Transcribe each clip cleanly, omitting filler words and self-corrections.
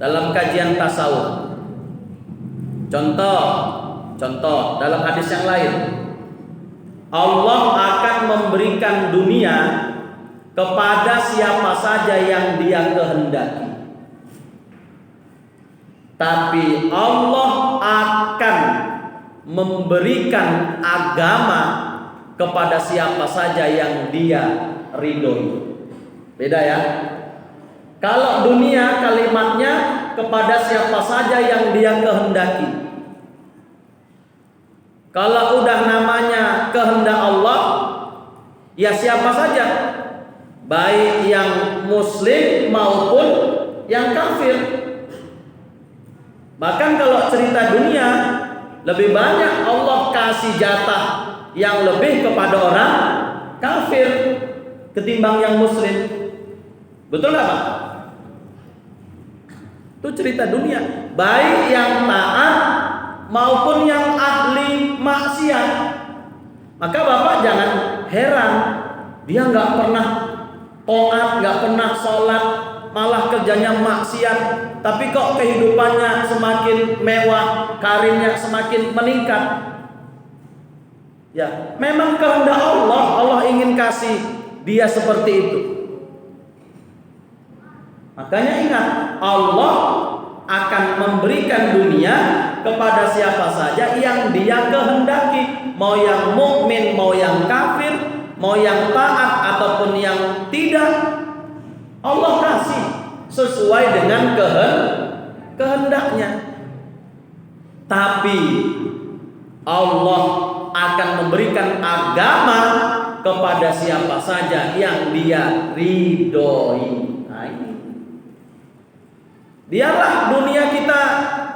dalam kajian tasawuf. Contoh dalam hadis yang lain, Allah akan memberikan dunia kepada siapa saja yang Dia kehendaki. Tapi Allah akan memberikan agama kepada siapa saja yang Dia ridhoi. Beda ya. Kalau dunia kalimatnya kepada siapa saja yang Dia kehendaki. Kalau udah namanya kehendak Allah, ya siapa saja, baik yang muslim maupun yang kafir. Bahkan kalau cerita dunia, lebih banyak Allah kasih jatah yang lebih kepada orang kafir ketimbang yang muslim. Betul nggak Pak? Itu cerita dunia, baik yang taat maupun yang ahli maksiat. Maka Bapak jangan heran, dia nggak pernah taat, nggak pernah sholat, malah kerjanya maksiat, tapi kok kehidupannya semakin mewah, karirnya semakin meningkat. Ya, memang kehendak Allah, Allah ingin kasih dia seperti itu. Makanya ingat, Allah akan memberikan dunia kepada siapa saja yang Dia kehendaki, mau yang mukmin, mau yang kafir, mau yang taat ataupun yang tidak, Allah kasih sesuai dengan kehendaknya. Tapi Allah akan memberikan agama kepada siapa saja yang Dia ridhoi. Nah, ini biarlah dunia kita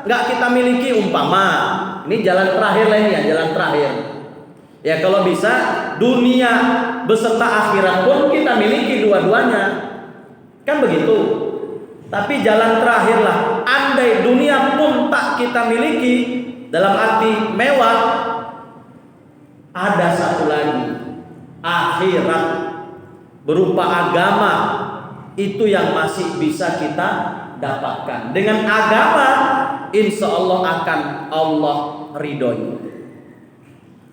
nggak kita miliki, umpama ini jalan terakhir lah, ini ya jalan terakhir. Ya kalau bisa dunia beserta akhirat pun kita miliki dua-duanya, kan begitu. Tapi jalan terakhir lah, andai dunia pun tak kita miliki dalam arti mewah, ada satu lagi, akhirat berupa agama, itu yang masih bisa kita dapatkan. Dengan agama insya Allah akan Allah ridhoi.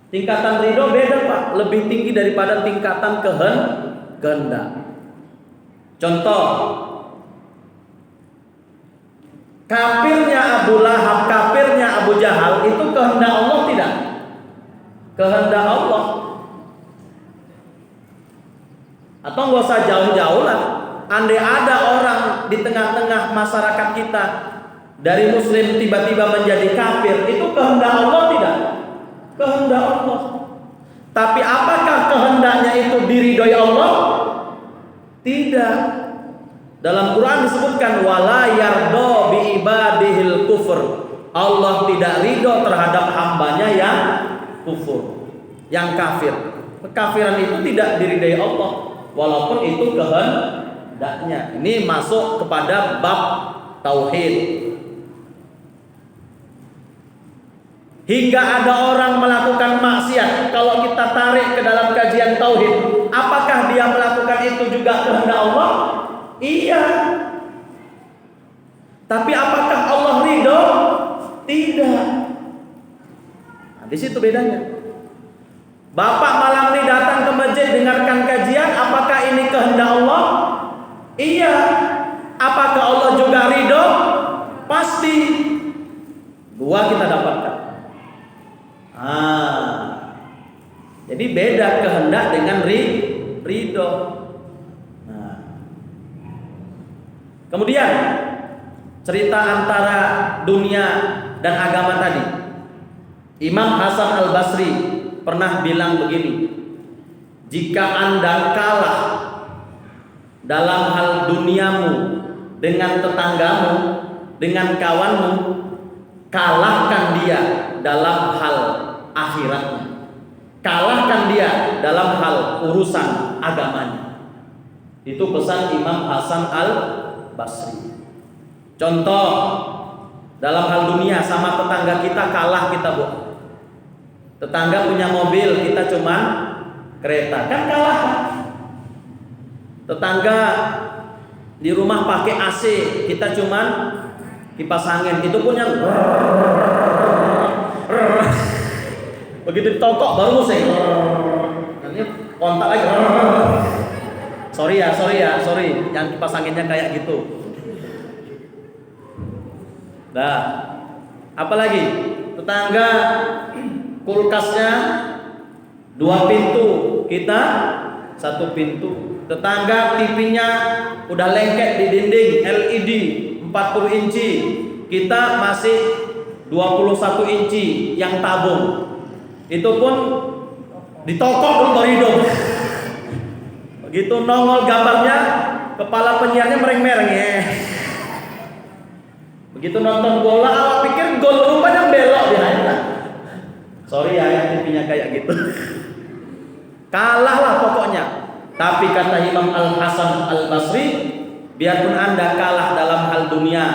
Tingkatan ridho beda Pak, lebih tinggi daripada tingkatan kehendak. Contoh, kafirnya Abu Lahab, kafirnya Abu Jahal, itu kehendak Allah tidak? Kehendak Allah. Atau nggak usah jauh-jauh lah, andai ada orang di tengah-tengah masyarakat kita dari muslim tiba-tiba menjadi kafir, itu kehendak Allah tidak? Kehendak Allah. Tapi apakah kehendaknya itu diridhoi Allah? Tidak. Dalam Quran disebutkan wala yardo bi ibadihil kufur. Allah tidak ridho terhadap hambanya yang kufur, yang kafir. Kekafiran itu tidak diridhoi Allah, walaupun itu kehendaknya. Ini masuk kepada bab tauhid. Hingga ada orang melakukan maksiat, kalau kita tarik ke dalam kajian tauhid, apakah dia melakukan itu juga kehendak Allah? Iya. Tapi apakah Allah ridho? Tidak. Nah, di situ bedanya. Bapak malam ini datang ke masjid dengarkan kajian, apakah ini kehendak Allah? Iya. Apakah Allah juga ridho? Pasti. Dua kita dapatkan. Jadi beda kehendak dengan ridho. Nah. Kemudian cerita antara dunia dan agama tadi. Imam Hasan Al-Basri pernah bilang begini, jika Anda kalah dalam hal duniamu dengan tetanggamu, dengan kawanmu, kalahkan dia dalam hal akhiratnya. Kalahkan dia dalam hal urusan agamanya. Itu pesan Imam Hasan Al-Basri. Contoh, dalam hal dunia sama tetangga kita kalah kita, Bu. Tetangga punya mobil, kita cuman kereta, kan kalah. Tetangga di rumah pakai AC, kita cuman kipas angin itu pun yang begitu ditokok baru musik. Ini kontak lagi. Sorry, yang kipas anginnya kayak gitu. Nah, apalagi tetangga kulkasnya 2 pintu, kita 1 pintu. Tetangga TV-nya udah lengket di dinding LED 40 inci, kita masih 21 inci yang tabung. Itu pun ditokok dulu baru hidup. Begitu nongol gambarnya, kepala penyiarnya mereng-mereng ya. Begitu nonton bola, awak pikir gol, rupanya belok di sana. Sorry ya, yang TV-nya kayak gitu. Kalah lah pokoknya. Tapi kata Imam Al-Hasan Al-Basri, biarpun Anda kalah dalam hal dunia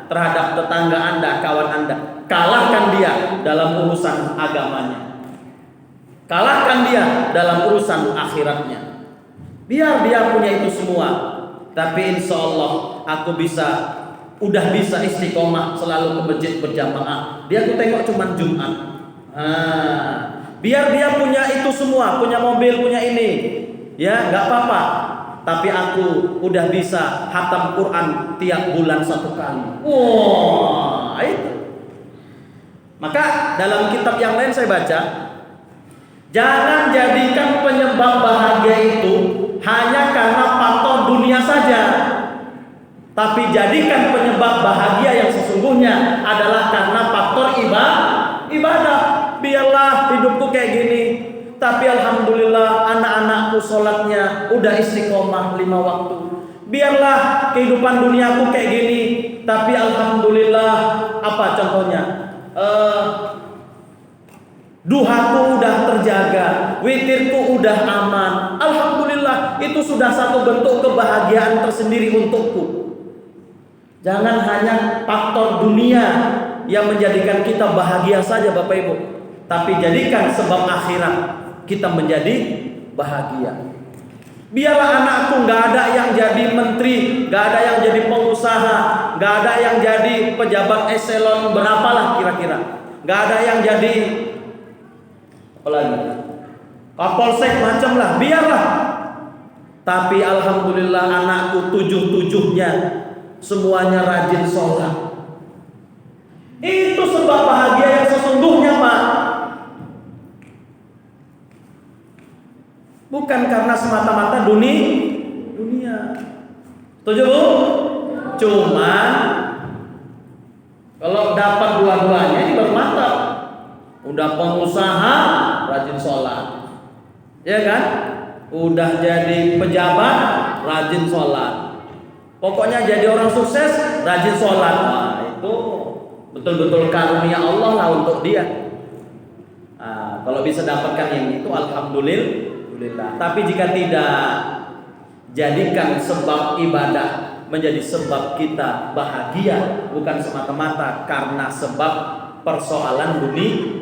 terhadap tetangga Anda, kawan Anda, kalahkan dia dalam urusan agamanya. Kalahkan dia dalam urusan akhiratnya. Biar dia punya itu semua, tapi insya Allah aku udah bisa istiqomah selalu ke masjid berjamaah. Dia tuh tengok cuman Jumat. Biar dia punya itu semua, punya mobil, punya ini, ya nggak apa-apa. Tapi aku udah bisa hatam Quran tiap bulan 1 kali. Wah, itu. Maka dalam kitab yang lain saya baca, jangan jadikan penyebab bahagia itu hanya karena faktor dunia saja, tapi jadikan penyebab bahagia yang sesungguhnya adalah karena faktor ibadah. Biarlah hidupku kayak gini, tapi alhamdulillah anak-anakku sholatnya udah istiqomah 5 waktu. Biarlah kehidupan duniaku kayak gini, tapi alhamdulillah apa contohnya? Duhaku udah terjaga, witirku udah aman. Alhamdulillah, itu sudah satu bentuk kebahagiaan tersendiri untukku. Jangan hanya faktor dunia yang menjadikan kita bahagia saja Bapak Ibu, tapi jadikan sebab akhirat kita menjadi bahagia. Biarlah anakku gak ada yang jadi menteri, gak ada yang jadi pengusaha, gak ada yang jadi pejabat eselon berapalah kira-kira, gak ada yang jadi apalagi kapolsek macam lah, biarlah. Tapi alhamdulillah anakku 7-7-nya semuanya rajin sholat. Itu sebab bahagia yang sesungguhnya Pak. Bukan karena semata-mata dunia. Setuju Bu? Cuman kalau dapat dua-duanya ini baru mantap. Udah pengusaha rajin sholat, ya kan? Udah jadi pejabat rajin sholat. Pokoknya jadi orang sukses rajin sholat. Nah, itu betul-betul karunia Allah lah untuk dia. Nah, kalau bisa dapatkan yang itu alhamdulillah. Tapi jika tidak, jadikan sebab ibadah menjadi sebab kita bahagia, bukan semata-mata karena sebab persoalan dunia.